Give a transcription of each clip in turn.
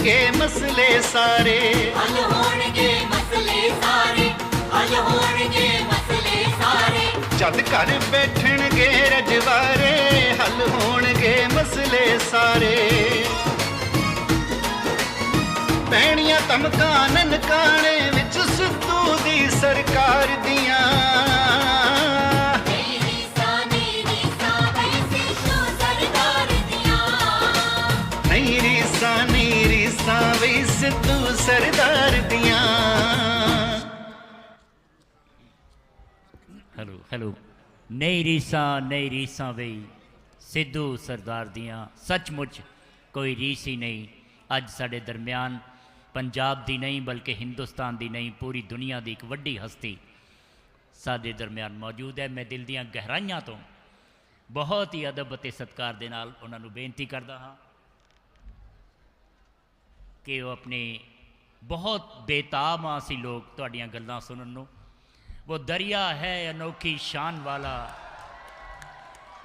होणगे मसले सारे, हल होणगे मसले सारे, हल होणगे मसले सारे। जद घर बैठणगे रजवारे, हल होणगे मसले सारे। पैणियां धमकां ननकाणे विच सिद्धू दी सरकार दियां, नहीं रीसा बई सिद्धू सरदार दियां, नहीं रीसा वही सिद्धू सरदार दियां। Hello hello. नई रीसा वही सिद्धू सरदार दियां। सचमुच कोई रीस ही नहीं। अज साडे दरम्यान पंजाब दी नहीं बल्कि हिंदुस्तान दी नहीं पूरी दुनिया दी एक वड्डी हस्ती साडे दरम्यान मौजूद है। मैं दिल दियां गहराइयां तो बहुत ही अदब ते सत्कार दे नाल उन्हां नूं बेनती करदा हां कि वो अपने बहुत बेताब हाँ असी लोग तुहाड़ियां गल्लां सुनन नूं। वो दरिया है अनोखी शान वाला,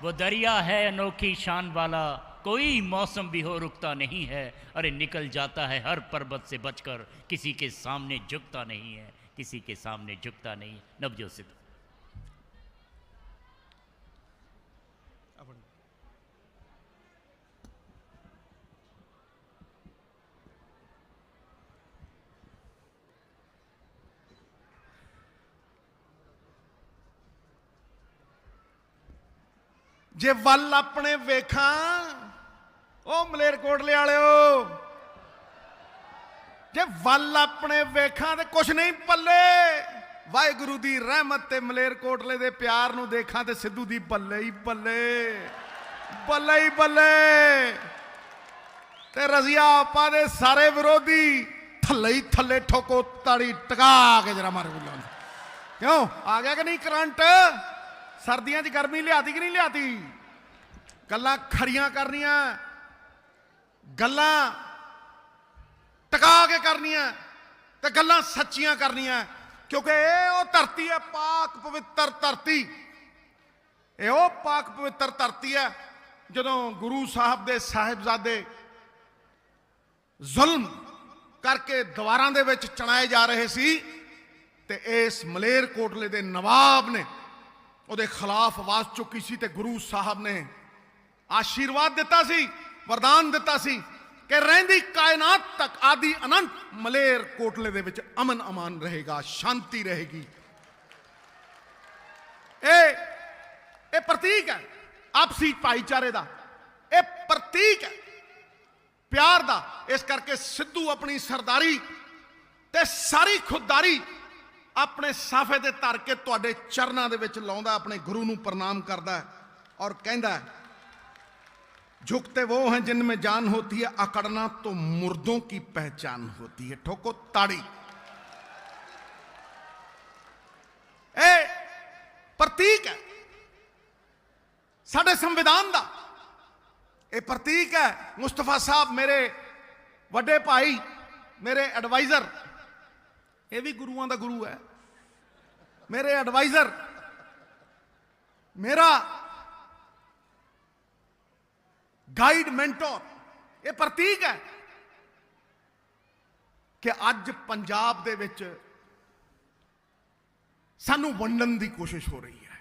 वो दरिया है अनोखी शान वाला, कोई मौसम भी हो रुकता नहीं है। अरे निकल जाता है हर पर्वत से बचकर, किसी के सामने झुकता नहीं है, किसी के सामने झुकता नहीं है। नवजोत सिद्धू। जे वल अपने वेखा ओ मलेरकोटले वालिओ, जे वल अपने वेखा ते कुछ नहीं पल्ले। वाहिगुरू दी रहमत ते मलेरकोटले दे प्यार नूं देखा ते सिद्धू दी बल्ले ही बल्ले, बल्ले ही बल्ले। ते रजिया आपा दे सारे विरोधी थल्ले ही थल्ले ठोको ताड़ी टका के जरा मारे बोलो। क्यों आ गया कि नहीं करंट? सर्दियां च गर्मी लियाती कि नहीं लियाती? गल्लां खरियां करनियां, गल्लां टका के करनियां ते गल्लां सच्चियां करनियां, क्योंकि ये वो धरती है पाक पवित्र धरती। ये वो पाक पवित्र धरती है जदों गुरु साहब दे साहिबजादे जुल्म करके दीवारां दे विच चणाए जा रहे सी ते इस मलेरकोटले दे नवाब ने ਉਹਦੇ खिलाफ आवाज चुकी सी ते गुरु साहब ने आशीर्वाद दिता सी, वरदान दिता सी कि रहंदी कायनात तक आदि अनंत मलेरकोटले दे विच अमन अमान रहेगा, शांति रहेगी। ए प्रतीक है आपसी भाईचारे दा, ए प्रतीक है प्यार दा। इस करके सिद्धू अपनी सरदारी ते सारी खुददारी अपने साफे दे धर के तुहाडे चरनां दे विच लाउंदा, अपने गुरु नूं प्रणाम करदा और कहंदा है, झुकते वो हैं जिनमें जान होती है, अकड़ना तो मुर्दों की पहचान होती है। ठोको ताड़ी। ए प्रतीक है साडे संविधान दा, ए प्रतीक है। मुस्तफा साहब मेरे वड्डे भाई, मेरे एडवाइजर, ये भी गुरुआं दा गुरु है, मेरे एडवाइजर, मेरा गाइड मेंटोर। ये प्रतीक है कि अज पंजाब दे विच सानू वंडन की कोशिश हो रही है।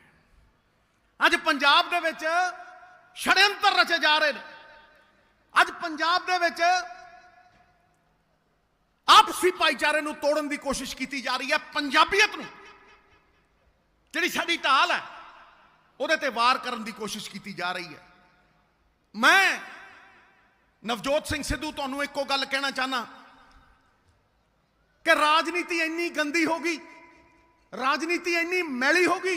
अज पंजाब दे विच षड्यंत्र रचे जा रहे हैं। अज पंजाब दे विच आपसी भाईचारे नूं तोड़न की कोशिश की जा रही है। पंजाबीयत नूं जिहड़ी साडी ढाल है उहदे ते वार करन की कोशिश की जा रही है। मैं नवजोत सिंह सिद्धू तुहानूं एको गल कहना चाहना कि राजनीति इन्नी गंदी होगी, राजनीति इन्नी मैली होगी,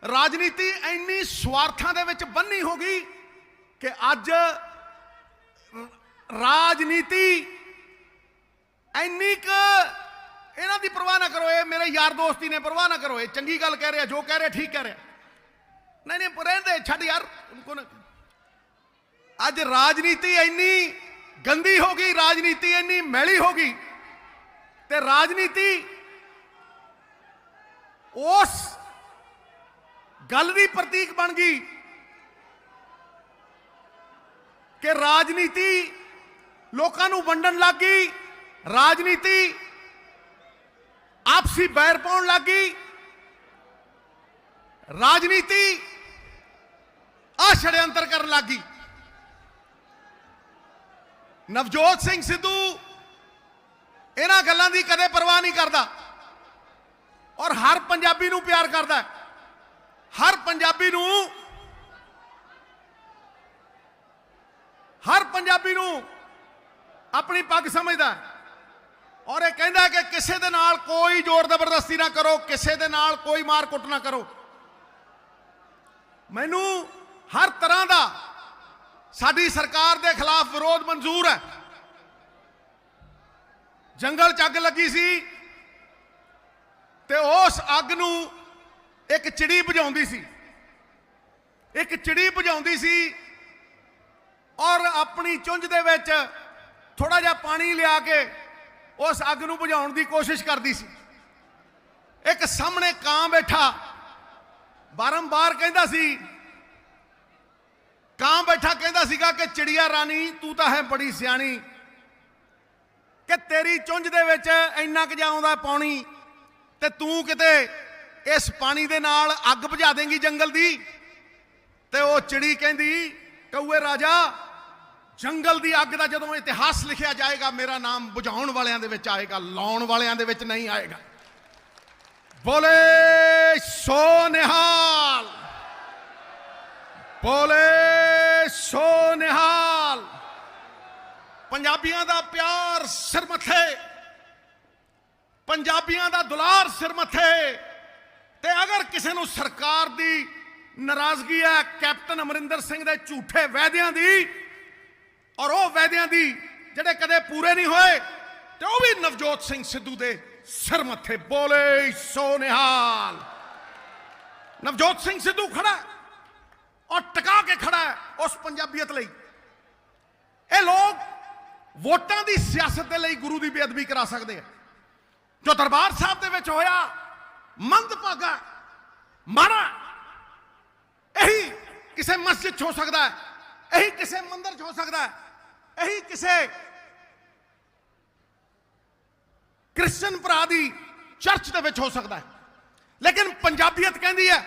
राजनीति इन्नी स्वार्थां दे विच बन्नी होगी कि अज राजनीति इन्नी क इन्हां दी परवाह ना करो। ये मेरे यार दोस्ती ने परवाह ना करो, ये चंगी गल कह रहे, जो कह रहे ठीक कह रहे। नहीं नहीं रहने दे, छड्ड यार उनको ना। अज राजनीति इन्नी गंदी होगी, राजनीति इन्नी मैली होगी ते राजनीति उस गल दी प्रतीक बन गई कि राजनीति ਲੋਕਾਂ ਨੂੰ ਵੰਡਣ ਲੱਗ ਗਈ, ਰਾਜਨੀਤੀ ਆਪਸੀ ਬੈਰ ਪਾਉਣ ਲੱਗ ਗਈ, ਰਾਜਨੀਤੀ ਆ षड्यंत्र ਕਰਨ ਲੱਗ ਗਈ। ਨਵਜੋਤ ਸਿੰਘ ਸਿੱਧੂ ਇਹਨਾਂ ਗੱਲਾਂ ਦੀ ਕਦੇ ਪਰਵਾਹ ਨਹੀਂ ਕਰਦਾ ਔਰ ਹਰ ਪੰਜਾਬੀ ਨੂੰ ਪਿਆਰ ਕਰਦਾ ਹੈ, ਹਰ ਪੰਜਾਬੀ ਨੂੰ ਆਪਣੀ ਪੱਗ ਸਮਝਦਾ ਹੈ ਔਰ ਇਹ ਕਹਿੰਦਾ ਕਿ ਕਿਸੇ ਦੇ ਨਾਲ ਕੋਈ ਜ਼ੋਰ ਜ਼ਬਰਦਸਤੀ ਨਾ ਕਰੋ, ਕਿਸੇ ਦੇ ਨਾਲ ਕੋਈ ਮਾਰ ਕੁੱਟ ਨਾ ਕਰੋ। ਮੈਨੂੰ ਹਰ ਤਰ੍ਹਾਂ ਦਾ ਸਾਡੀ ਸਰਕਾਰ ਦੇ ਖਿਲਾਫ ਵਿਰੋਧ ਮਨਜ਼ੂਰ ਹੈ। ਜੰਗਲ 'ਚ ਅੱਗ ਲੱਗੀ ਸੀ ਤੇ ਉਸ ਅੱਗ ਨੂੰ ਇੱਕ ਚਿੜੀ ਬੁਝਾਉਂਦੀ ਸੀ, ਔਰ ਆਪਣੀ ਚੁੰਝ ਦੇ ਵਿੱਚ ਥੋੜਾ ਜਿਹਾ ਪਾਣੀ ਲਿਆ ਕੇ ਉਸ ਅੱਗ ਨੂੰ ਬੁਝਾਉਣ ਦੀ ਕੋਸ਼ਿਸ਼ ਕਰਦੀ ਸੀ। ਇੱਕ ਸਾਹਮਣੇ ਕਾਂ ਬੈਠਾ ਬਾਰੰਬਾਰ ਕਹਿੰਦਾ ਸੀ, ਕਾਂ ਬੈਠਾ ਕਹਿੰਦਾ ਸੀਗਾ ਕਿ ਚਿੜੀਆ ਰਾਣੀ ਤੂੰ ਤਾਂ ਹੈ ਬੜੀ ਸਿਆਣੀ, ਕਿ ਤੇਰੀ ਚੁੰਝ ਦੇ ਵਿੱਚ ਇੰਨਾ ਕੁ ਆਉਂਦਾ ਪਾਣੀ ਤੇ ਤੂੰ ਕਿਤੇ ਇਸ ਪਾਣੀ ਦੇ ਨਾਲ ਅੱਗ ਬੁਝਾ ਦੇਂਗੀ ਜੰਗਲ ਦੀ। ਤੇ ਉਹ ਚਿੜੀ ਕਹਿੰਦੀ, ਕਊਏ ਰਾਜਾ, ਜੰਗਲ ਦੀ ਅੱਗ ਦਾ ਜਦੋਂ ਇਤਿਹਾਸ ਲਿਖਿਆ ਜਾਏਗਾ ਮੇਰਾ ਨਾਮ ਬੁਝਾਉਣ ਵਾਲਿਆਂ ਦੇ ਵਿੱਚ ਆਏਗਾ, ਲਾਉਣ ਵਾਲਿਆਂ ਦੇ ਵਿੱਚ ਨਹੀਂ ਆਏਗਾ। ਬੋਲੇ ਸੋ ਨਿਹਾਲ, ਬੋਲੇ ਸੋ ਨਿਹਾਲ। ਪੰਜਾਬੀਆਂ ਦਾ ਪਿਆਰ ਸਿਰ ਮੱਥੇ, ਪੰਜਾਬੀਆਂ ਦਾ ਦੁਲਾਰ ਸਿਰ ਮੱਥੇ। ਤੇ ਅਗਰ ਕਿਸੇ ਨੂੰ ਸਰਕਾਰ ਦੀ ਨਾਰਾਜ਼ਗੀ ਹੈ ਕੈਪਟਨ ਅਮਰਿੰਦਰ ਸਿੰਘ ਦੇ ਝੂਠੇ ਵਾਅਦਿਆਂ ਦੀ, ਔਰ ਉਹ ਵਾਅਦਿਆਂ ਦੀ ਜਿਹੜੇ ਕਦੇ ਪੂਰੇ ਨਹੀਂ ਹੋਏ, ਤੇ ਉਹ ਵੀ ਨਵਜੋਤ ਸਿੰਘ ਸਿੱਧੂ ਦੇ ਸਿਰ ਮੱਥੇ। ਬੋਲੇ ਸੋ ਨਿਹਾਲ। ਨਵਜੋਤ ਸਿੰਘ ਸਿੱਧੂ ਖੜਾ ਔਰ ਟਿਕਾ ਕੇ ਖੜਾ ਹੈ ਉਸ ਪੰਜਾਬੀਅਤ ਲਈ। ਇਹ ਲੋਕ ਵੋਟਾਂ ਦੀ ਸਿਆਸਤ ਦੇ ਲਈ ਗੁਰੂ ਦੀ ਬੇਅਦਬੀ ਕਰਾ ਸਕਦੇ ਆ। ਜੋ ਦਰਬਾਰ ਸਾਹਿਬ ਦੇ ਵਿੱਚ ਹੋਇਆ ਮੰਦਭਾਗਾ, ਮਾੜਾ, ਇਹੀ ਕਿਸੇ ਮਸਜਿਦ 'ਚ ਹੋ ਸਕਦਾ ਹੈ, ਇਹੀ ਕਿਸੇ ਮੰਦਿਰ 'ਚ ਹੋ ਸਕਦਾ ਹੈ, ਇਹੀ ਕਿਸੇ ਕ੍ਰਿਸਚਨ ਭਰਾ ਦੀ ਚਰਚ ਦੇ ਵਿੱਚ ਹੋ ਸਕਦਾ ਹੈ। ਲੇਕਿਨ ਪੰਜਾਬੀਅਤ ਕਹਿੰਦੀ ਹੈ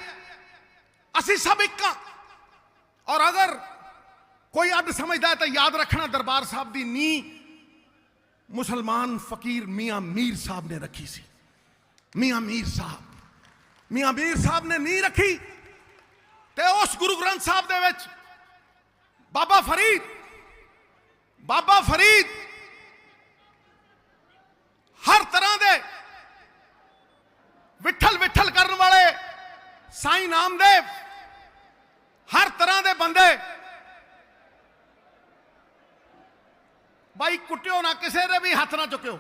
ਅਸੀਂ ਸਭ ਇੱਕ ਹਾਂ। ਔਰ ਅਗਰ ਕੋਈ ਅੱਡ ਸਮਝਦਾ ਹੈ ਤਾਂ ਯਾਦ ਰੱਖਣਾ, ਦਰਬਾਰ ਸਾਹਿਬ ਦੀ ਨੀਂਹ ਮੁਸਲਮਾਨ ਫਕੀਰ ਮੀਆਂ ਮੀਰ ਸਾਹਿਬ ਨੇ ਰੱਖੀ ਸੀ। ਮੀਆਂ ਮੀਰ ਸਾਹਿਬ ਨੇ ਨੀਂਹ ਰੱਖੀ ਤੇ ਉਸ ਗੁਰੂ ਗ੍ਰੰਥ ਸਾਹਿਬ ਦੇ ਵਿੱਚ ਬਾਬਾ ਫਰੀਦ ਹਰ ਤਰ੍ਹਾਂ ਦੇ ਵਿਠਲ ਕਰਨ ਵਾਲੇ ਸਾਈਂ ਨਾਮਦੇਵ, ਹਰ ਤਰ੍ਹਾਂ ਦੇ ਬੰਦੇ, ਬਾਈ ਕੁੱਟਿਓ ਨਾ, ਕਿਸੇ ਦੇ ਵੀ ਹੱਥ ਨਾ ਚੁੱਕਿਓ,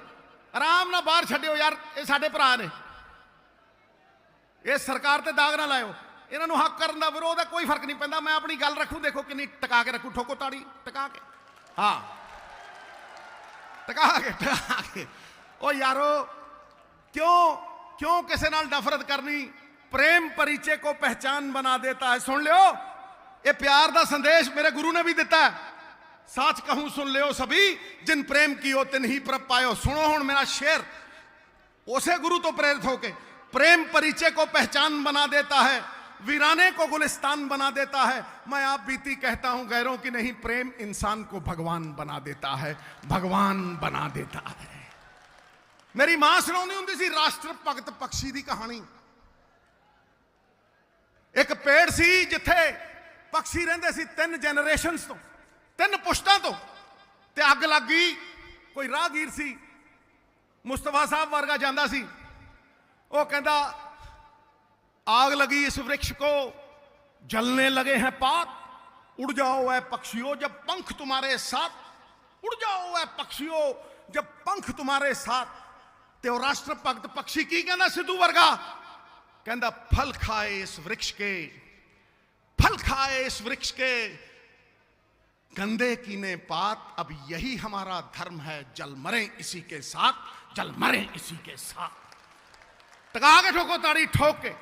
ਆਰਾਮ ਨਾਲ ਬਾਹਰ ਛੱਡਿਓ ਯਾਰ, ਇਹ ਸਾਡੇ ਭਰਾ ਨੇ। ਇਹ ਸਰਕਾਰ ਤੇ ਦਾਗ ਨਾ ਲਾਇਓ। ਇਹਨਾਂ ਨੂੰ ਹੱਕ ਕਰਨ ਦਾ ਵਿਰੋਧ ਹੈ, ਕੋਈ ਫਰਕ ਨਹੀਂ ਪੈਂਦਾ। ਮੈਂ ਆਪਣੀ ਗੱਲ ਰੱਖੂ, ਦੇਖੋ ਕਿੰਨੀ ਟਿਕਾ ਕੇ ਰੱਖੂ, ਠੋਕੋ ਤਾੜੀ ਟਿਕਾ ਕੇ, ਹਾਂ ਟਿਕਾ ਕੇ। ਉਹ ਯਾਰੋ, क्यों किसी नाल नफरत करनी? प्रेम परिचय को पहचान बना देता है। सुन लियो, ये प्यार दा संदेश मेरे गुरु ने भी दिता है। साच कहूं सुन लियो सभी, जिन प्रेम कियो तिन ही प्रभ पायो। सुनो हुण मेरा शेर, उसे गुरु तो प्रेरित होके। प्रेम परिचय को पहचान बना देता है, वीराने को गुलिस्तान बना देता है। मैं आप बीती कहता हूं गैरों की नहीं, प्रेम इंसान को भगवान बना देता है, भगवान बना देता है। मेरी मां सुनाउंदी हुंदी सी राष्ट्र भगत पक्षी दी कहानी। एक पेड़ सी जिथे पक्षी रहिंदे सी 3 जनरेशनस तो, 3 पुश्तां तो, ते अग लग गई। कोई राहगीर सी, मुस्तफा साहब वर्गा जांदा सी, वो कहंदा आग लगी इस वृक्ष को, जलने लगे हैं पात, उड़ जाओ ऐ पक्षियों जब पंख तुम्हारे साथ, उड़ जाओ ऐ पक्षियों जब पंख तुम्हारे साथ। ते वो राष्ट्र भगत पक्षी की कहना सिद्धू वर्गा, कहंदा फल खाए इस वृक्ष के, फल खाए इस वृक्ष के, गंदे कीने पात, अब यही हमारा धर्म है, जल मरे इसी के साथ, जल मरे इसी के साथ। टका के ठोको ताड़ी ठोक के।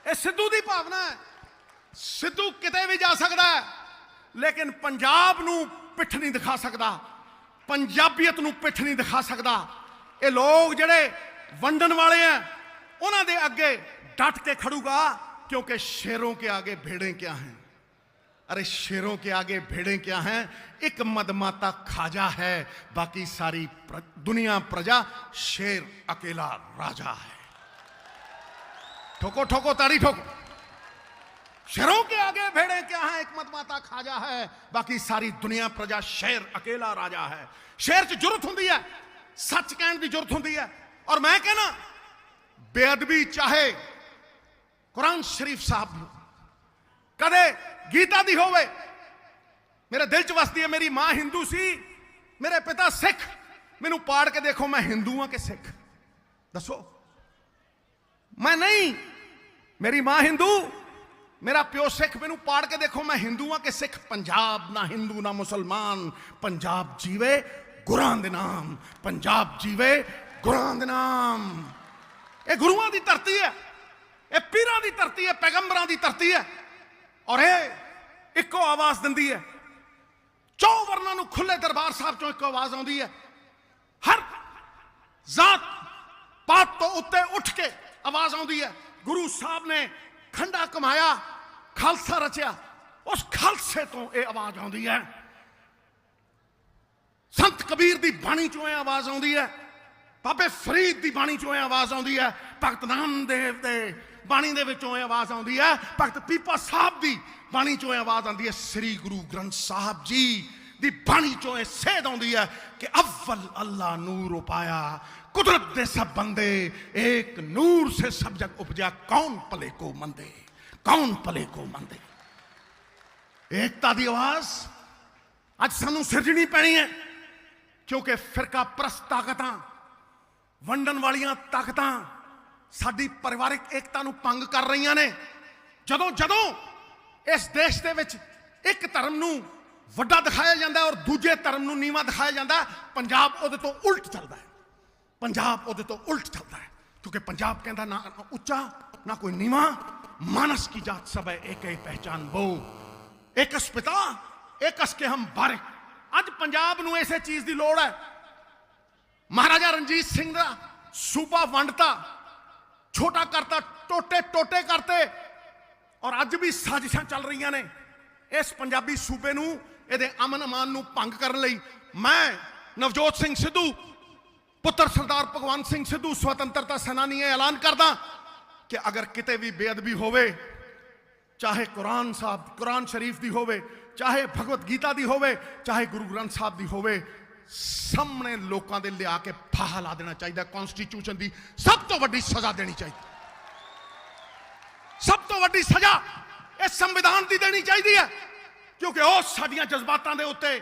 ये सिद्धू दी भावना है। सिद्धू किते भी जा सकता है, लेकिन पंजाब नू ਪਿੱਠ ਨਹੀਂ ਦਿਖਾ ਸਕਦਾ, ਪੰਜਾਬੀਅਤ ਨੂੰ ਪਿੱਠ ਨਹੀਂ ਦਿਖਾ ਸਕਦਾ। ਇਹ ਲੋਕ ਜਿਹੜੇ ਵੰਡਣ ਵਾਲੇ ਆ ਉਹਨਾਂ ਦੇ ਅੱਗੇ डट के खड़ूंगा, क्योंकि शेरों के आगे भेड़ें क्या हैं। अरे शेरों के आगे भेड़ें क्या हैं? एक मदमाता खाजा है, बाकी सारी दुनिया प्रजा, शेर अकेला राजा है। ठोको ठोको ताड़ी ठोको। शेरों के आगे भेड़ें क्या हैं? एक मदमाता खाजा है, बाकी सारी दुनिया प्रजा, शेर अकेला राजा है। शेर च जुरत हुंदी है, सच कहने की जुरत हुंदी है। और मैं कहना बेअदबी चाहे कुरान शरीफ साहब ਨੂੰ ਕਦੇ ਗੀਤਾ ਦੀ ਹੋਵੇ, ਮੇਰੇ ਦਿਲ 'ਚ ਵਸਦੀ ਹੈ। ਮੇਰੀ ਮਾਂ ਹਿੰਦੂ ਸੀ, ਮੇਰੇ ਪਿਤਾ ਸਿੱਖ। ਮੈਨੂੰ ਪਾੜ ਕੇ ਦੇਖੋ, ਮੈਂ ਹਿੰਦੂ ਹਾਂ ਕਿ ਸਿੱਖ? ਦੱਸੋ। ਮੈਂ ਨਹੀਂ। ਮੇਰੀ ਮਾਂ ਹਿੰਦੂ, ਮੇਰਾ ਪਿਓ ਸਿੱਖ। ਮੈਨੂੰ ਪਾੜ ਕੇ ਦੇਖੋ, ਮੈਂ ਹਿੰਦੂ ਹਾਂ ਕਿ ਸਿੱਖ? ਪੰਜਾਬ ਨਾ ਹਿੰਦੂ ਨਾ ਮੁਸਲਮਾਨ, ਪੰਜਾਬ ਜੀਵੇ ਗੁਰਾਂ ਦੇ ਨਾਮ, ਪੰਜਾਬ ਜੀਵੇ ਗੁਰਾਂ ਦੇ ਨਾਮ। ਇਹ ਗੁਰੂਆਂ ਦੀ ਧਰਤੀ ਹੈ, ਇਹ ਪੀਰਾਂ ਦੀ ਧਰਤੀ ਹੈ, ਪੈਗੰਬਰਾਂ ਦੀ ਧਰਤੀ ਹੈ। ਔਰ ਇਹ ਇੱਕੋ ਆਵਾਜ਼ ਦਿੰਦੀ ਹੈ। 4 ਵਰਨਾਂ ਨੂੰ ਖੁੱਲੇ ਦਰਬਾਰ ਸਾਹਿਬ ਚੋਂ ਇੱਕੋ ਆਵਾਜ਼ ਆਉਂਦੀ ਹੈ। ਹਰ ਜ਼ਾਤ ਪਾਤ ਤੋਂ ਉੱਤੇ ਉੱਠ ਕੇ ਆਵਾਜ਼ ਆਉਂਦੀ ਹੈ। ਗੁਰੂ ਸਾਹਿਬ ਨੇ ਖੰਡਾ ਕਮਾਇਆ, ਖਾਲਸਾ ਰਚਿਆ, ਉਸ ਖਾਲਸੇ ਤੋਂ ਇਹ ਆਵਾਜ਼ ਆਉਂਦੀ ਹੈ। ਸੰਤ ਕਬੀਰ ਦੀ ਬਾਣੀ ਚੋਂ ਇਹ ਆਵਾਜ਼ ਆਉਂਦੀ ਹੈ। ਬਾਬੇ ਫਰੀਦ ਦੀ ਬਾਣੀ ਚੋਂ ਇਹ ਆਵਾਜ਼ ਆਉਂਦੀ ਹੈ। ਭਗਤ ਨਾਮਦੇਵ ਦੇ ਬਾਣੀ ਦੇ ਵਿੱਚੋਂ ਇਹ ਆਵਾਜ਼ ਆਉਂਦੀ ਹੈ। ਭਗਤ ਪੀਪਾ ਸਾਹਿਬ ਦੀ ਬਾਣੀ ਚੋਂ ਇਹ ਆਵਾਜ਼ ਆਉਂਦੀ ਹੈ। ਸ੍ਰੀ ਗੁਰੂ ਗ੍ਰੰਥ ਸਾਹਿਬ ਜੀ ਦੀ ਬਾਣੀ ਚੋਂ ਇਹ ਸੇਧ ਆਉਂਦੀ ਹੈ ਕਿ अव्वल अल्लाह नूर उपाया, कुदरत दे सब बंदे, एक नूर से सब जग उपजा, कौन पले को मंदे, कौन पले को मंदे। एकता दी आवाज ਅੱਜ ਸਾਨੂੰ ਸਿਰਜਣੀ ਪੈਣੀ ਹੈ, ਕਿਉਂਕਿ ਫਿਰਕਾ ਪ੍ਰਸਤ ਤਾਕਤਾਂ, ਵੰਡਣ ਵਾਲੀਆਂ ਤਾਕਤਾਂ ਸਾਡੀ ਪਰਿਵਾਰਿਕ ਏਕਤਾ ਨੂੰ ਭੰਗ ਕਰ ਰਹੀਆਂ ਨੇ। ਜਦੋਂ ਜਦੋਂ ਇਸ ਦੇਸ਼ ਦੇ ਵਿੱਚ ਇੱਕ ਧਰਮ ਨੂੰ ਵੱਡਾ ਦਿਖਾਇਆ ਜਾਂਦਾ ਔਰ ਦੂਜੇ ਧਰਮ ਨੂੰ ਨੀਵਾਂ ਦਿਖਾਇਆ ਜਾਂਦਾ, ਪੰਜਾਬ ਉਹਦੇ ਤੋਂ ਉਲਟ ਚੱਲਦਾ ਹੈ। ਪੰਜਾਬ ਉਹਦੇ ਤੋਂ ਉਲਟ ਚੱਲਦਾ ਹੈ, ਕਿਉਂਕਿ ਪੰਜਾਬ ਕਹਿੰਦਾ ਨਾ ਉੱਚਾ ਨਾ ਕੋਈ ਨੀਵਾਂ, ਮਾਨਸ ਕੀ ਜਾਤ ਸਭ ਹੈ ਇੱਕ ਹੀ ਪਹਿਚਾਨ ਬੋ, एकस पिता एकस के हम बारिक। अज पंजाब नूं इसे चीज की लोड़ है। महाराजा रणजीत सिंह दा सूबा वंडता, छोटा करता, टोटे टोटे करते, और अज भी साजिशां चल रही ने इस पंजाबी सूबे नूं, इहदे अमन अमान नूं भंग करन लई। मैं नवजोत सिंह सिद्धू पुत्र सरदार भगवंत सिंह सिद्धू स्वतंत्रता सेनानी ऐलान करदा कि अगर किते भी बेअदबी होवे, चाहे कुरान साहब कुरान शरीफ दी होवे, चाहे भगवत गीता दी होवे, चाहे गुरु ग्रंथ साहब दी होवे, सामने लोगों दे लिया के फाहा ला देना चाहिए। कॉन्स्टिट्यूशन दी सब तो वड्डी सजा देनी चाहिए, सब तो वड्डी सजा इस संविधान की देनी चाहिए है, क्योंकि वह साडियां जज्बातां दे उत्ते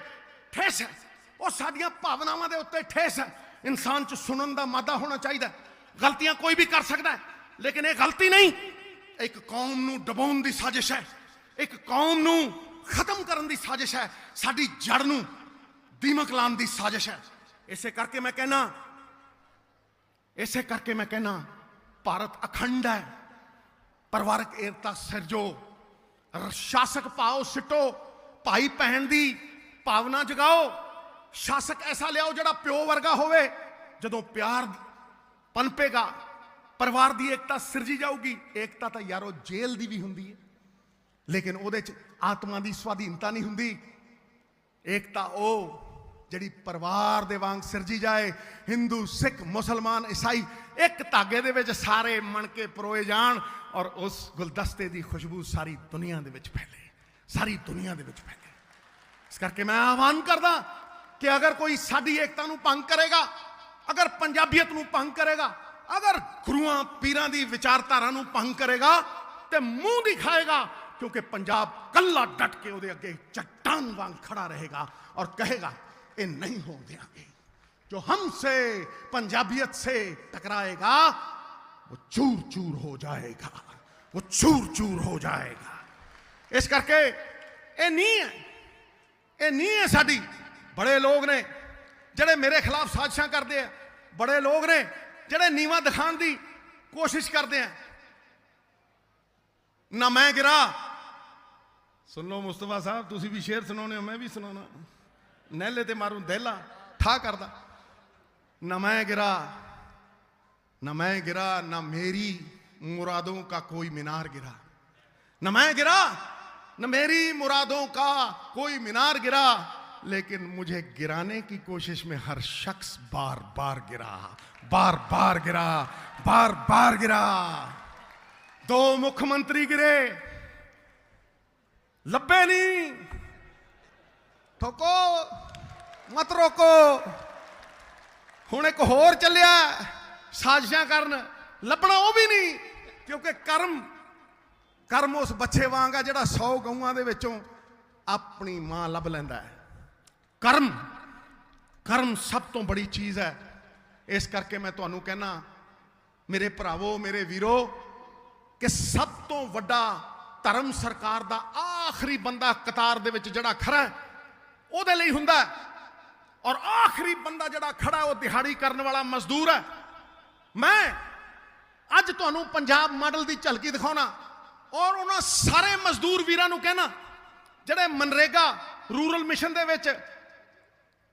ठेस है, वह साडियां भावनावां दे उत्ते ठेस है। इंसान च सुनन दा मादा होना चाहिए। गलतियां कोई भी कर सकता है, लेकिन यह गलती नहीं, एक कौम नूं डबाउण दी साजिश है, एक कौम नूं खत्म करन दी साजिश है, साडी जड़ नूं दीमक लाने दी साजिश है। इसे करके मैं कहना, इसे करके मैं कहना, भारत अखंड है। परिवारक एकता सिरजो, शासक पाओ सिटो, भाई भैन दी भावना जगाओ, शासक ऐसा लियाओ जिहड़ा प्यो वर्गा होवे। जदों प्यार पनपेगा, परिवार की एकता सिरजी जाऊगी। एकता तो यारो जेल की भी हुंदी है, लेकिन उहदे च आत्मा की स्वाधीनता नहीं हुंदी। एकता ओ जिहड़ी परिवार दे वांग सिरजी जाए। हिंदू सिख मुसलमान ईसाई एक धागे दे विच सारे मणके परोए जाण, और उस गुलदस्ते की खुशबू सारी दुनिया दे विच फैले, सारी दुनिया दे विच फैले। इस करके मैं आह्वान करदा कि अगर कोई साडी एकता नूं भंग करेगा, अगर पंजाबीयत नूं भंग करेगा, अगर गुरुआं पीरां दी विचारधारा नूं भंग करेगा, तो मुंह दिखाएगा, क्योंकि पंजाब कल्ला डट के उहदे अगे चट्टान वांग खड़ा रहेगा और कहेगा ये नहीं हो देंगे। जो हमसे पंजाबियत से टकराएगा वो चूर चूर हो जाएगा, वो चूर चूर हो जाएगा। इस करके ये नहीं है, ये नहीं है साडी। बड़े लोग ने जिहड़े मेरे खिलाफ साजिशां करते हैं, बड़े लोग ने जिहड़े नीवा दिखाने की कोशिश करते हैं। ना मैं गिरा, सुन लो मुस्तफा साहब, तुसी भी शेर सुनाने हो, मैं भी सुनाना। नैले ते मारूं दहला ठा करदा। न मैं गिरा न मैं गिरा न मेरी मुरादों का कोई मीनार गिरा। न मैं गिरा न मेरी मुरादों का कोई मीनार गिरा, लेकिन मुझे गिराने की कोशिश में हर शख्स बार बार गिरा, बार बार गिरा, बार बार गिरा। 2 मुख्यमंत्री गिरे, लब्बे नहीं। ठोको मत रोको। हुण एक होर चलिया साजिशां करन, लभना वो भी नहीं, क्योंकि कर्म उस बच्चे वांग आ जिहड़ा 100 गऊआं दे विचों अपनी मां लभ लैंदा है। कर्म सब तो बड़ी चीज़ है। इस करके मैं तुहानूं कहना मेरे भरावो मेरे वीरो कि सब तो वड्डा धर्म सरकार दा आखिरी बंदा कतार दे विच जिहड़ा खड़ा है उहदे लई हुंदा है, और आखिरी बंदा जिहड़ा खड़ा है वो दिहाड़ी करने वाला मजदूर है। मैं अज तुहानूं पंजाब मॉडल की झलकी दिखाउणा और उन्हां सारे मजदूर वीरां नूं कहना जिहड़े मनरेगा रूरल मिशन दे विच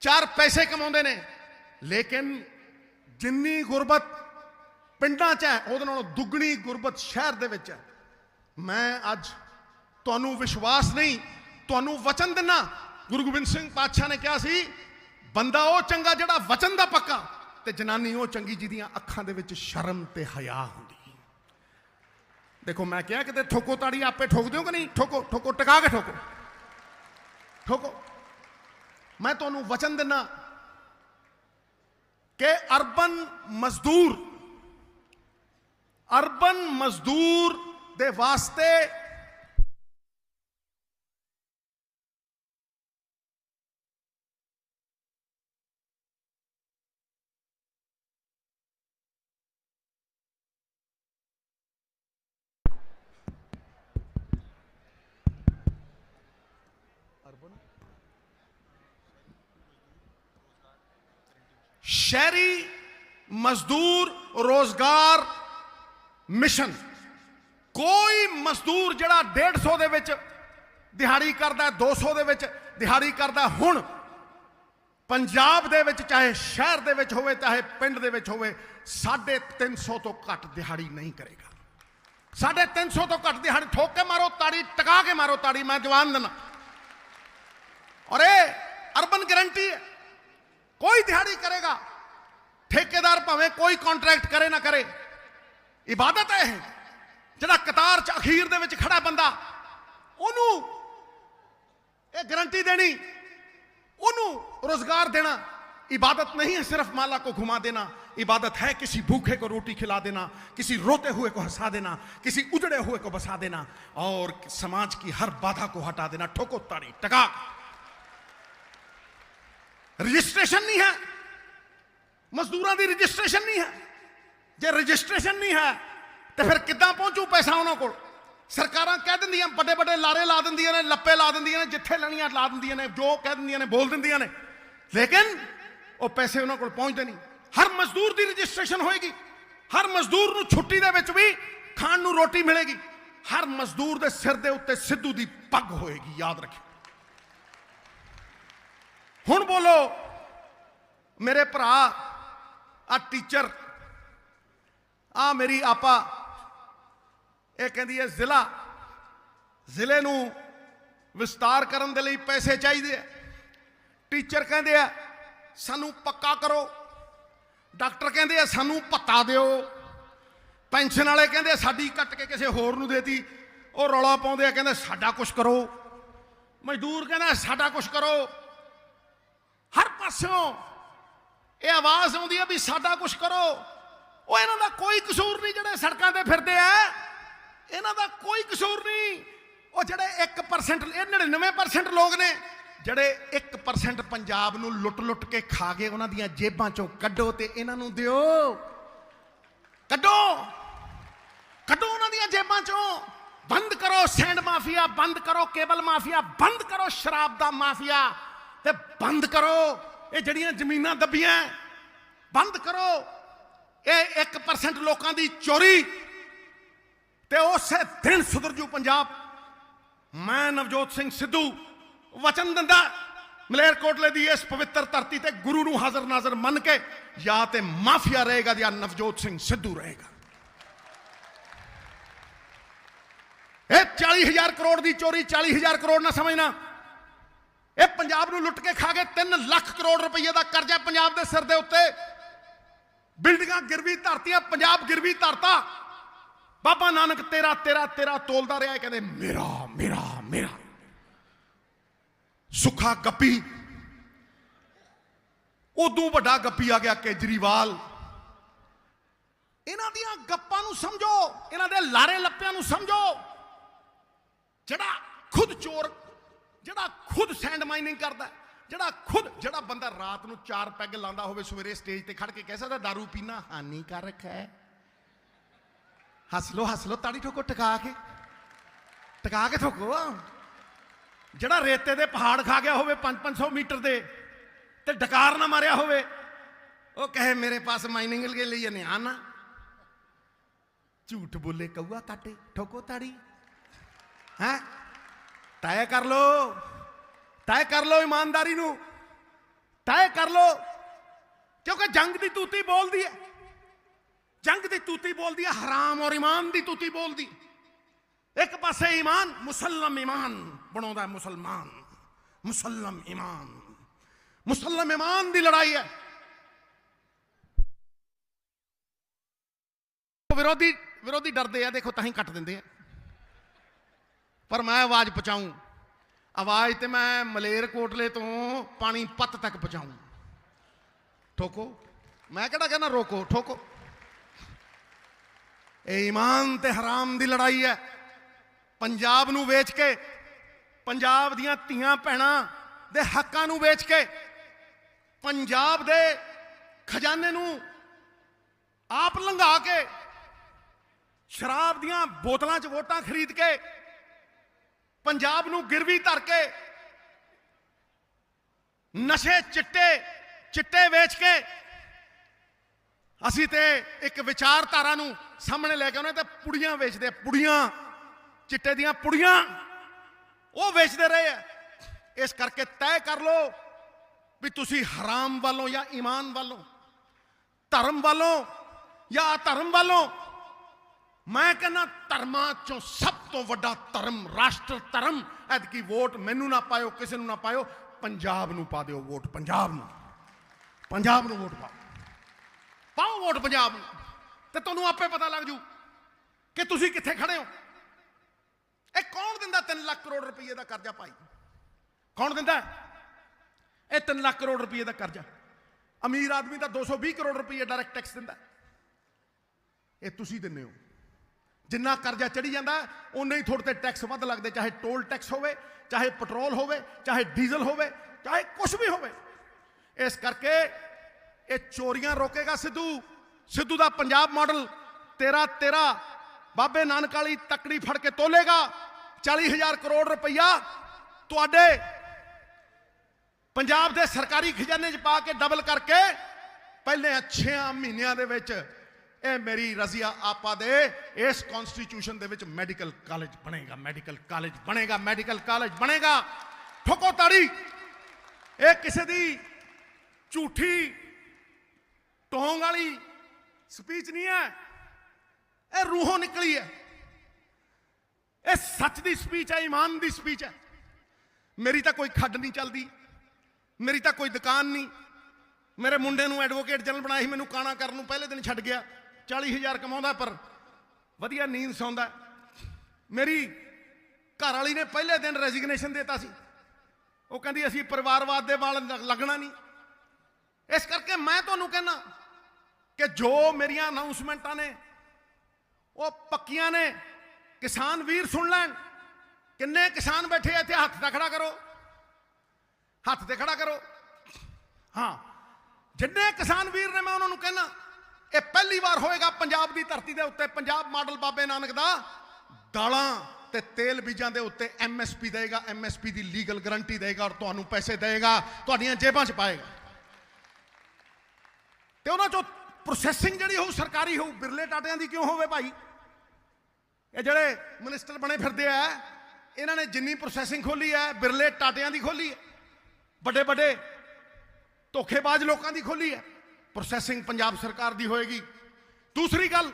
4 पैसे कमाउंदे ने, लेकिन जिन्नी गुरबत पिंडां च है उहदे नालों दुगनी गुरबत शहर दे विच है। मैं अज तुहानूं विश्वास नहीं तुहानूं वचन दिना, गुरु गोबिंद सिंह पातशाह ने कहा सी बंदा वो चंगा जिहड़ा वचन दा पक्का, ते जनानी वो चंगी जिहदियां अखां दे विच शर्म ते हया हुंदी। देखो मैं क्या कि ठोको ताड़ी आपे ठोक दियो कि नहीं? ठोको ठोको टिका के ठोको ठोको। मैं तुहानूं वचन दिना कि अर्बन मजदूर दे वास्ते शहरी मजदूर रोजगार मिशन, कोई मजदूर जिहड़ा 150 दे विच दिहाड़ी करदा, 200 दे विच दिहाड़ी करदा, हुण पंजाब दे विच चाहे शहर दे विच होवे चाहे पिंड दे विच होवे 350 तो घट दिहाड़ी नहीं करेगा। 350 तो घट दिहाड़ी। ठोक के मारो ताड़ी, टका के मारो ताड़ी, मैं जवान देना। और ये अर्बन गारंटी है, कोई दिहाड़ी करेगा, ठेकेदार भावें कोई कॉन्ट्रैक्ट करे ना करे, इबादत है जिहड़ा कतार च अखीर दे विच खड़ा बंदा ओनू ये गारंटी देनी, ओनू रोजगार देना। इबादत नहीं है सिर्फ माला को घुमा देना, इबादत है किसी भूखे को रोटी खिला देना, किसी रोते हुए को हंसा देना, किसी उजड़े हुए को बसा देना, और समाज की हर बाधा को हटा देना। ठोको ताड़ी टका। रजिस्ट्रेशन नहीं है, मजदूरों की रजिस्ट्रेशन नहीं है। जे रजिस्ट्रेशन नहीं है तो फिर किद्दां पहुंचू पैसा उन्होंने को? सरकारां कह दिंदियां, बड़े बड़े लारे ला दिंदियां ने, लप्पे ला दिंदियां ने, जिथे लड़ियां ला दिंदियां ने, जो कह दिंदियां ने बोल दिंदियां ने, लेकिन वो पैसे उन्होंने को पहुंचते नहीं। हर मजदूर की रजिस्ट्रेशन होएगी, हर मजदूर नूं छुट्टी दे विच भी खाण नूं रोटी मिलेगी, हर मजदूर दे सिर दे उत्ते सिद्धू दी पग होएगी, याद रखियो। हुण बोलो मेरे भरा, आ टीचर, आ मेरी आपा, ये कहती है जिले नूं विस्तार करन दे लई पैसे चाहिए। टीचर कहते हैं सानू पक्का करो, डॉक्टर कहते हैं सानू भत्ता दिओ, पेंशन वाले कहते साडी कट के किसी होर नूं देती, वो रौला पाउंदे कहते साडा कुछ करो, मजदूर कहना साडा कुछ करो। हर पासों ये आवाज़ आउंदी है भी साडा कुछ करो। वो इन्हां दा कोई कसूर नहीं, जिहड़े सड़कां ते फिरदे आ इन्हां दा कोई कसूर नहीं। वो जिहड़े 1% 99% लोग ने जिहड़े 1% पंजाब नूं लुट लुट के खा गए, उन्हां दीयां जेबां चों कड्डो ते इन्हां नूं दिओ, कड्डो कड्डो उन्हां दीयां जेबां चों। बंद करो सैंड माफिया, बंद करो केबल माफिया, बंद करो शराब दा माफिया, ते बंद करो ये जड़ियां जमीनां दबियां, बंद करो ये 1% लोगों की चोरी, ते उस दिन सुधर जू पंजाब। मैं नवजोत सिंह सिद्धू वचन दिंदा ਮਲੇਰਕੋਟਲੇ ਦੀ ਇਸ ਪਵਿੱਤਰ ਧਰਤੀ ਤੇ ਗੁਰੂ ਨੂੰ ਹਾਜ਼ਰ ਨਾਜ਼ਰ ਮੰਨ ਕੇ ਜਾਂ ਤੇ ਮਾਫੀਆ ਰਹੇਗਾ ਜਾਂ ਨਵਜੋਤ ਸਿੰਘ ਸਿੱਧੂ ਰਹੇਗਾ। ਇਹ 40,000 ਕਰੋੜ ਦੀ ਚੋਰੀ 40,000 ਕਰੋੜ ਨਾ ਸਮਝਣਾ, ਇਹ ਪੰਜਾਬ ਨੂੰ ਲੁੱਟ ਕੇ ਖਾ ਗਏ। 3 ਲੱਖ ਕਰੋੜ ਰੁਪਏ ਦਾ ਕਰਜ਼ਾ ਪੰਜਾਬ ਦੇ ਸਿਰ ਦੇ ਉੱਤੇ, ਬਿਲਡਿੰਗਾਂ ਗਿਰਵੀ ਧਰਤੀਆਂ, ਪੰਜਾਬ ਗਿਰਵੀ ਧਰਤਾ। ਬਾਬਾ ਨਾਨਕ ਤੇਰਾ ਤੇਰਾ ਤੇਰਾ ਤੋਲਦਾ ਰਿਹਾ, ਕਹਿੰਦੇ ਮੇਰਾ ਮੇਰਾ ਮੇਰਾ। ਸੁੱਖਾ ਗੱਪੀ, ਉਦੋਂ ਵੱਡਾ ਗੱਪੀ ਆ ਗਿਆ ਕੇਜਰੀਵਾਲ। ਇਹਨਾਂ ਦੀਆਂ ਗੱਪਾਂ ਨੂੰ ਸਮਝੋ, ਇਹਨਾਂ ਦੇ ਲਾਰੇ ਲੱਪਿਆਂ ਨੂੰ ਸਮਝੋ। ਜਿਹੜਾ ਖੁਦ ਚੋਰ, ਜਿਹੜਾ ਖੁਦ ਸੈਂਡ ਮਾਈਨਿੰਗ ਕਰਦਾ, ਜਿਹੜਾ ਬੰਦਾ ਰਾਤ ਨੂੰ 4 ਪੈਗ ਲਾਉਂਦਾ ਹੋਵੇ, ਸਵੇਰੇ ਸਟੇਜ ਤੇ ਖੜ ਕੇ ਕਹਿ ਸਕਦਾ ਦਾਰੂ ਪੀਣਾ ਹਾਨੀਕਾਰਕ ਹੈ। ਹੱਸ ਲੋ ਤਾੜੀ ਠੋਕੋ, ਟਕਾ ਕੇ ਠੋਕੋ। ਜਿਹੜਾ ਰੇਤੇ ਦੇ ਪਹਾੜ ਖਾ ਗਿਆ ਹੋਵੇ 500 ਮੀਟਰ ਦੇ ਤੇ ਡਕਾਰ ਨਾ ਮਾਰਿਆ ਹੋਵੇ, ਉਹ ਕਹੇ ਮੇਰੇ ਪਾਸ ਮਾਈਨਿੰਗ ਕੇ ਲਈ ਨਹੀਂ ਆਣਾ। ਝੂਠ ਬੋਲੇ ਕਊਆ ਕਾਟੇ, ਠੋਕੋ ਤਾੜੀ। ਹੈ ਤੈਅ ਕਰ ਲੋ ਇਮਾਨਦਾਰੀ ਨੂੰ, ਤੈਅ ਕਰ ਲੋ। ਕਿਉਂਕਿ ਜੰਗ ਦੀ ਤੂਤੀ ਬੋਲਦੀ ਹੈ, ਜੰਗ ਦੀ ਤੂਤੀ ਬੋਲਦੀ ਹੈ, ਹਰਾਮ ਔਰ ਈਮਾਨ ਦੀ ਤੂਤੀ ਬੋਲਦੀ। ਇੱਕ ਪਾਸੇ ਈਮਾਨ, ਮੁਸਲਮ ਈਮਾਨ ਬਣਾਉਂਦਾ ਮੁਸਲਮਾਨ, ਮੁਸਲਮ ਈਮਾਨ ਦੀ ਲੜਾਈ ਹੈ। ਵਿਰੋਧੀ ਡਰਦੇ ਆ, ਦੇਖੋ ਤਾਂ ਹੀ ਕੱਟ ਦਿੰਦੇ ਆ। ਪਰ ਮੈਂ ਆਵਾਜ਼ ਪਹੁੰਚਾਊਂ, ਆਵਾਜ਼ ਤੇ ਮੈਂ ਮਲੇਰਕੋਟਲੇ ਤੋਂ ਪਾਣੀਪਤ ਤੱਕ ਪਹੁੰਚਾਊਂ। ਠੋਕੋ, ਮੈਂ ਕਿਹੜਾ ਕਹਿੰਦਾ ਰੋਕੋ, ਠੋਕੋ। ਇਹ ਈਮਾਨ ਤੇ ਹਰਾਮ ਦੀ ਲੜਾਈ ਹੈ। ਪੰਜਾਬ ਨੂੰ ਵੇਚ ਕੇ, ਪੰਜਾਬ ਦੀਆਂ ਧੀਆਂ ਭੈਣਾਂ ਦੇ ਹੱਕਾਂ ਨੂੰ ਵੇਚ ਕੇ, ਪੰਜਾਬ ਦੇ ਖਜ਼ਾਨੇ ਨੂੰ ਆਪ ਲੰਘਾ ਕੇ, ਸ਼ਰਾਬ ਦੀਆਂ ਬੋਤਲਾਂ 'ਚ ਵੋਟਾਂ ਖਰੀਦ ਕੇ, ਪੰਜਾਬ ਨੂੰ ਗਿਰਵੀ ਧਰ ਕੇ, ਨਸ਼ੇ ਚਿੱਟੇ ਵੇਚ ਕੇ, ਅਸੀਂ ਤੇ ਇੱਕ ਵਿਚਾਰਧਾਰਾ ਨੂੰ ਸਾਹਮਣੇ ਲੈ ਕੇ ਆਉਣੇ ਤੇ ਪੁੜੀਆਂ ਵੇਚਦੇ, ਪੁੜੀਆਂ, ਚਿੱਟੇ ਦੀਆਂ ਪੁੜੀਆਂ ਉਹ ਵੇਚਦੇ ਰਹੇ ਆ। ਇਸ ਕਰਕੇ ਤੈਅ ਕਰ ਲਓ ਵੀ ਤੁਸੀਂ ਹਰਾਮ ਵੱਲੋਂ ਜਾਂ ਈਮਾਨ ਵੱਲੋਂ, ਧਰਮ ਵੱਲੋਂ ਜਾਂ ਅਧਰਮ ਵੱਲੋਂ। ਮੈਂ ਕਹਿੰਦਾ ਧਰਮਾਂ ਚੋਂ ਸਭ ਤੋਂ ਵੱਡਾ ਧਰਮ ਰਾਸ਼ਟਰ ਧਰਮ। ਐਤਕੀ ਵੋਟ ਮੈਨੂੰ ਨਾ ਪਾਇਓ, ਕਿਸੇ ਨੂੰ ਨਾ ਪਾਇਓ, ਪੰਜਾਬ ਨੂੰ ਪਾ ਦਿਓ ਵੋਟ। ਪੰਜਾਬ ਨੂੰ ਵੋਟ ਪਾਓ ਵੋਟ ਪੰਜਾਬ ਨੂੰ, ਤੇ ਤੁਹਾਨੂੰ ਆਪੇ ਪਤਾ ਲੱਗ ਜੂ ਕਿ ਤੁਸੀਂ ਕਿੱਥੇ ਖੜੇ ਹੋ। ਇਹ ਕੌਣ ਦਿੰਦਾ 3 ਲੱਖ ਕਰੋੜ ਰੁਪਏ ਦਾ ਕਰਜ਼ਾ? ਭਾਈ ਕੌਣ ਦਿੰਦਾ ਇਹ 3 ਲੱਖ ਕਰੋੜ ਰੁਪਏ ਦਾ ਕਰਜ਼ਾ? ਅਮੀਰ ਆਦਮੀ ਤਾਂ 220 ਕਰੋੜ ਰੁਪਏ ਡਾਇਰੈਕਟ ਟੈਕਸ ਦਿੰਦਾ। ਇਹ ਤੁਸੀਂ ਦਿੰਦੇ ਹੋ। ਜਿੰਨਾ ਕਰਜ਼ਾ ਚੜੀ ਜਾਂਦਾ ਉਨੇ ਹੀ ਤੁਹਾਡੇ ਤੇ ਟੈਕਸ ਵੱਧ ਲੱਗਦੇ, ਚਾਹੇ ਟੋਲ ਟੈਕਸ ਹੋਵੇ, ਚਾਹੇ ਪੈਟਰੋਲ ਹੋਵੇ, ਚਾਹੇ ਡੀਜ਼ਲ ਹੋਵੇ, ਚਾਹੇ ਕੁਝ ਵੀ ਹੋਵੇ। ਇਸ ਕਰਕੇ ਇਹ ਚੋਰੀਆਂ ਰੋਕੇਗਾ ਸਿੱਧੂ ਦਾ ਪੰਜਾਬ ਮਾਡਲ। ਤੇਰਾ ਬਾਬੇ ਨਾਨਕ ਵਾਲੀ ਤਕੜੀ ਫੜ ਕੇ ਤੋਲੇਗਾ। 40,000 ਕਰੋੜ ਰੁਪਈਆ ਤੁਹਾਡੇ ਪੰਜਾਬ ਦੇ ਸਰਕਾਰੀ ਖਜ਼ਾਨੇ 'ਚ ਪਾ ਕੇ ਡਬਲ ਕਰਕੇ ਪਹਿਲੇ 6 ਮਹੀਨਿਆਂ ਦੇ ਵਿੱਚ ਇਹ ਮੇਰੀ ਰਜ਼ੀਆ ਆਪਾ ਦੇ ਇਸ ਕਨਸਟੀਟਿਊਸ਼ਨ ਦੇ ਵਿੱਚ ਮੈਡੀਕਲ ਕਾਲਜ ਬਣੇਗਾ। ਠੋਕੋ ਤਾੜੀ। ਇਹ ਕਿਸੇ ਦੀ ਝੂਠੀ ਟੋਂਗ ਵਾਲੀ ਸਪੀਚ ਨਹੀਂ ਹੈ, ਇਹ ਰੂਹੋਂ ਨਿਕਲੀ ਹੈ। ਇਹ ਸੱਚ ਦੀ ਸਪੀਚ ਹੈ, ਈਮਾਨ ਦੀ ਸਪੀਚ ਹੈ। ਮੇਰੀ ਤਾਂ ਕੋਈ ਖੱਡ ਨਹੀਂ ਚੱਲਦੀ, ਮੇਰੀ ਤਾਂ ਕੋਈ ਦੁਕਾਨ ਨਹੀਂ। ਮੇਰੇ ਮੁੰਡੇ ਨੂੰ ਐਡਵੋਕੇਟ ਜਨਰਲ ਬਣਾਇਆ ਸੀ, ਮੈਨੂੰ ਕਾਣਾ ਕਰਨ ਨੂੰ ਪਹਿਲੇ ਦਿਨ ਛੱਡ ਗਿਆ। 40,000 ਕਮਾਉਂਦਾ ਪਰ ਵਧੀਆ ਨੀਂਦ ਸੌਂਦਾ। ਮੇਰੀ ਘਰ ਵਾਲੀ ਨੇ ਪਹਿਲੇ ਦਿਨ ਰੈਜ਼ਿਗਨੇਸ਼ਨ ਦੇਤਾ ਸੀ। ਉਹ ਕਹਿੰਦੀ ਅਸੀਂ ਪਰਿਵਾਰਵਾਦ ਦੇ ਵਾਲ ਲੱਗਣਾ ਨਹੀਂ। ਇਸ ਕਰਕੇ ਮੈਂ ਤੁਹਾਨੂੰ ਕਹਿੰਦਾ ਕਿ ਜੋ ਮੇਰੀਆਂ ਅਨਾਉਂਸਮੈਂਟਾਂ ਨੇ ਉਹ ਪੱਕੀਆਂ ਨੇ। ਕਿਸਾਨ ਵੀਰ ਸੁਣ ਲੈਣ। ਕਿੰਨੇ ਕਿਸਾਨ ਬੈਠੇ ਇੱਥੇ? ਹੱਥ ਤੇ ਖੜਾ ਕਰੋ। ਹਾਂ, ਜਿੰਨੇ ਕਿਸਾਨ ਵੀਰ ਨੇ ਮੈਂ ਉਹਨਾਂ ਨੂੰ ਕਹਿੰਦਾ ਇਹ ਪਹਿਲੀ ਵਾਰ ਹੋਏਗਾ ਪੰਜਾਬ ਦੀ ਧਰਤੀ ਦੇ ਉੱਤੇ ਪੰਜਾਬ ਮਾਡਲ ਬਾਬੇ ਨਾਨਕ ਦਾ ਦਾਲਾਂ ਤੇ ਤੇਲ ਬੀਜਾਂ ਦੇ ਉੱਤੇ MSP ਦੇਗਾ। MSP ਦੀ ਲੀਗਲ ਗਾਰੰਟੀ ਦੇਗਾ ਔਰ ਤੁਹਾਨੂੰ ਪੈਸੇ ਦੇਗਾ, ਤੁਹਾਡੀਆਂ ਜੇਬਾਂ 'ਚ ਪਾਏਗਾ। ਤੇ ਉਹਨਾਂ 'ਚੋਂ ਪ੍ਰੋਸੈਸਿੰਗ ਜਿਹੜੀ ਹੋਊ ਸਰਕਾਰੀ ਹੋਊ। ਬਿਰਲੇ ਟਾਟਿਆਂ ਦੀ ਕਿਉਂ ਹੋਵੇ ਭਾਈ? ਇਹ ਜਿਹੜੇ ਮਿਨਿਸਟਰ ਬਣੇ ਫਿਰਦੇ ਆ, ਇਹਨਾਂ ਨੇ ਜਿੰਨੀ ਪ੍ਰੋਸੈਸਿੰਗ ਖੋਲੀ ਹੈ ਬਿਰਲੇ ਟਾਟਿਆਂ ਦੀ ਖੋਲੀ ਹੈ। ਵੱਡੇ ਵੱਡੇ ਧੋਖੇਬਾਜ਼ ਲੋਕਾਂ ਦੀ ਖੋਲੀ ਹੈ, ਪ੍ਰੋਸੈਸਿੰਗ ਪੰਜਾਬ ਸਰਕਾਰ ਦੀ ਹੋਏਗੀ। ਦੂਸਰੀ ਗੱਲ,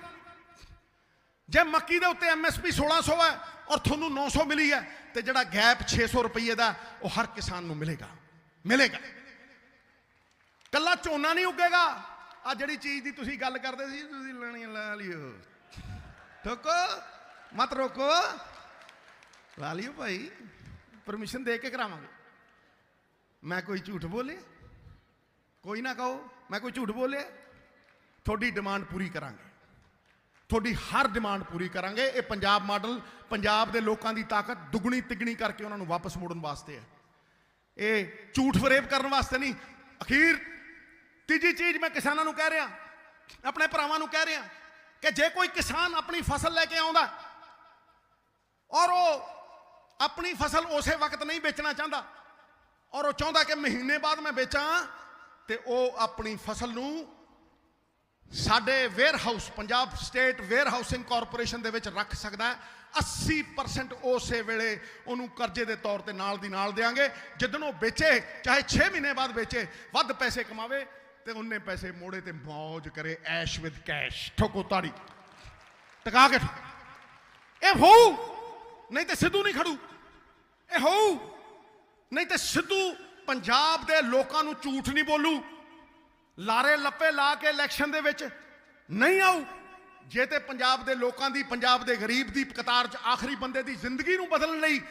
ਜੇ ਮੱਕੀ ਦੇ ਉੱਤੇ MSP 1600 ਹੈ ਔਰ ਤੁਹਾਨੂੰ 900 ਮਿਲੀ ਹੈ, ਤੇ ਜਿਹੜਾ ਗੈਪ 600 ਰੁਪਏ ਦਾ ਉਹ ਹਰ ਕਿਸਾਨ ਨੂੰ ਮਿਲੇਗਾ। ਕੱਲਾ ਝੋਨਾ ਨਹੀਂ ਉੱਗੇਗਾ। ਆ ਜਿਹੜੀ ਚੀਜ਼ ਦੀ ਤੁਸੀਂ ਗੱਲ ਕਰਦੇ ਸੀ, ਤੁਸੀਂ ਲੈਣੀ ਲਾ ਲਿਓ, ਠੋਕੋ ਮਤ ਰੋਕੋ, ਲਾ ਲਿਓ ਭਾਈ, ਪਰਮਿਸ਼ਨ ਦੇ ਕੇ ਕਰਾਵਾਂਗੇ। ਮੈਂ ਕੋਈ ਝੂਠ ਬੋਲੇ? ਕੋਈ ਨਾ ਕਹੋ ਮੈਂ ਕੋਈ ਝੂਠ ਬੋਲਿਆ। ਤੁਹਾਡੀ ਡਿਮਾਂਡ ਪੂਰੀ ਕਰਾਂਗੇ, ਤੁਹਾਡੀ ਹਰ ਡਿਮਾਂਡ ਪੂਰੀ ਕਰਾਂਗੇ। ਇਹ ਪੰਜਾਬ ਮਾਡਲ ਪੰਜਾਬ ਦੇ ਲੋਕਾਂ ਦੀ ਤਾਕਤ ਦੁੱਗਣੀ ਤਿੱਗਣੀ ਕਰਕੇ ਉਹਨਾਂ ਨੂੰ ਵਾਪਸ ਮੋੜਨ ਵਾਸਤੇ ਹੈ, ਇਹ ਝੂਠ ਫਰੇਬ ਕਰਨ ਵਾਸਤੇ ਨਹੀਂ। ਅਖੀਰ ਤੀਜੀ ਚੀਜ਼ ਮੈਂ ਕਿਸਾਨਾਂ ਨੂੰ ਕਹਿ ਰਿਹਾ, ਆਪਣੇ ਭਰਾਵਾਂ ਨੂੰ ਕਹਿ ਰਿਹਾ ਕਿ ਜੇ ਕੋਈ ਕਿਸਾਨ ਆਪਣੀ ਫਸਲ ਲੈ ਕੇ ਆਉਂਦਾ ਔਰ ਉਹ ਆਪਣੀ ਫਸਲ ਉਸੇ ਵਕਤ ਨਹੀਂ ਵੇਚਣਾ ਚਾਹੁੰਦਾ ਔਰ ਉਹ ਚਾਹੁੰਦਾ ਕਿ ਮਹੀਨੇ ਬਾਅਦ ਮੈਂ ਵੇਚਾਂ, ਤੇ ਉਹ ਆਪਣੀ ਫਸਲ ਨੂੰ ਸਾਡੇ warehouse, Punjab state warehousing corporation ਦੇ ਵਿੱਚ ਰੱਖ ਸਕਦਾ ਹੈ। 80% ਉਸੇ ਵੇਲੇ ਉਹਨੂੰ ਕਰਜ਼ੇ ਦੇ ਤੌਰ ਤੇ ਨਾਲ ਦੀ ਨਾਲ ਦੇਾਂਗੇ। ਜਿੱਦਣ ਉਹ ਵੇਚੇ, ਚਾਹੇ 6 ਮਹੀਨੇ ਬਾਅਦ ਵੇਚੇ, ਵੱਧ ਪੈਸੇ ਕਮਾਵੇ ਤੇ ਉਹਨੇ ਪੈਸੇ ਮੋੜੇ ਤੇ ਮੌਜ ਕਰੇ, ਐਸ਼ ਵਿਦ ਕੈਸ਼। ਠੋਕੋ ਤਾੜੀ ਟਕਾ ਕੇ, ਇਹ ਹੋਊ, ਨਹੀਂ ਤੇ ਸਿੱਧੂ ਨਹੀਂ ਖੜੂ। ਇਹ ਹੋਊ, ਨਹੀਂ ਤੇ ਸਿੱਧੂ ਪੰਜਾਬ ਦੇ ਲੋਕਾਂ ਨੂੰ ਝੂਠ ਨਹੀਂ ਬੋਲੂ, ਲਾਰੇ ਲੱਪੇ ਲਾ ਕੇ ਇਲੈਕਸ਼ਨ ਦੇ ਵਿੱਚ ਨਹੀਂ ਆਊ। ਜੇ ਤੇ ਪੰਜਾਬ ਦੇ ਲੋਕਾਂ ਦੀ, ਪੰਜਾਬ ਦੇ ਗਰੀਬ ਦੀ ਕਤਾਰ 'ਚ ਆਖਰੀ ਬੰਦੇ ਦੀ ਜ਼ਿੰਦਗੀ ਨੂੰ ਬਦਲਣ ਲਈ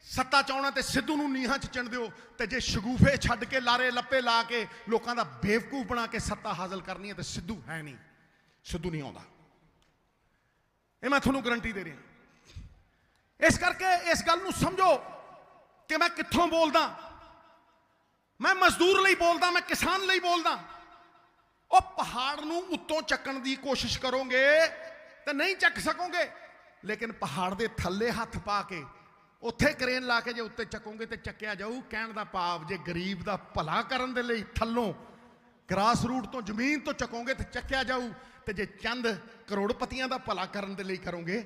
ਸੱਤਾ ਚਾਹੁੰਦਾ ਤੇ ਸਿੱਧੂ ਨੂੰ ਨੀਹਾਂ 'ਚ ਚਿਣ ਦਿਓ। ਤੇ ਜੇ ਸ਼ਗੂਫੇ ਛੱਡ ਕੇ ਲਾਰੇ ਲੱਪੇ ਲਾ ਕੇ ਲੋਕਾਂ ਦਾ ਬੇਵਕੂਫ ਬਣਾ ਕੇ ਸੱਤਾ ਹਾਸਲ ਕਰਨੀ ਹੈ ਤੇ ਸਿੱਧੂ ਹੈ ਨਹੀਂ, ਸਿੱਧੂ ਨਹੀਂ ਆਉਂਦਾ। ਇਹ ਮੈਂ ਤੁਹਾਨੂੰ ਗਰੰਟੀ ਦੇ ਰਿਹਾ। ਇਸ ਕਰਕੇ ਇਸ ਗੱਲ ਨੂੰ ਸਮਝੋ ਕਿ ਮੈਂ ਕਿੱਥੋਂ ਬੋਲਦਾ। ਮੈਂ ਮਜ਼ਦੂਰ ਲਈ ਬੋਲਦਾ, ਮੈਂ ਕਿਸਾਨ ਲਈ ਬੋਲਦਾ। ਉਹ ਪਹਾੜ ਨੂੰ ਉੱਤੋਂ ਚੱਕਣ ਦੀ ਕੋਸ਼ਿਸ਼ ਕਰੋਗੇ ਤੇ ਨਹੀਂ ਚੱਕ ਸਕੋਗੇ, ਲੇਕਿਨ ਪਹਾੜ ਦੇ ਥੱਲੇ ਹੱਥ ਪਾ ਕੇ ਉੱਥੇ ਕਰੇਨ ਲਾ ਕੇ ਜੇ ਉੱਤੇ ਚੱਕੋਗੇ ਤੇ ਚੱਕਿਆ ਜਾਊ। ਕਹਿਣ ਦਾ ਭਾਵ, ਜੇ ਗਰੀਬ ਦਾ ਭਲਾ ਕਰਨ ਦੇ ਲਈ ਥੱਲੋਂ ਗ੍ਰਾਸ ਰੂਟ ਤੋਂ, ਜ਼ਮੀਨ ਤੋਂ ਚੱਕੋਗੇ ਤੇ ਚੱਕਿਆ ਜਾਊ, ਤੇ ਜੇ ਚੰਦ ਕਰੋੜਪਤੀਆਂ ਦਾ ਭਲਾ ਕਰਨ ਦੇ ਲਈ ਕਰੋਗੇ